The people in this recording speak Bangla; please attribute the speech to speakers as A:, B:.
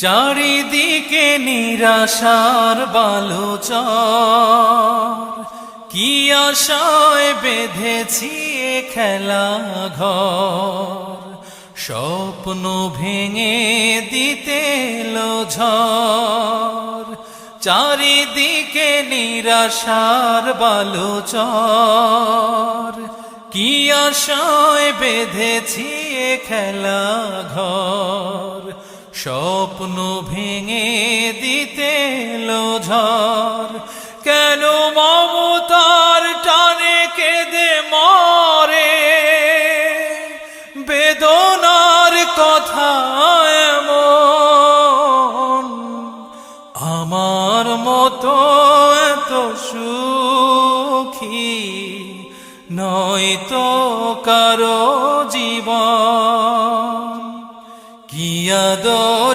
A: চারিদিকে নিরাশার বালুচর, কি আশায় বেঁধেছি এ খেলা ঘর। স্বপ্ন ভেঙে দিতে এলো ঝড়, চারিদিকে নিরাশার বালুচর, কি আশায় বেঁধেছি এ খেলা ঘর। স্বপ্ন ভেঙে দিতে এলো ঝড়,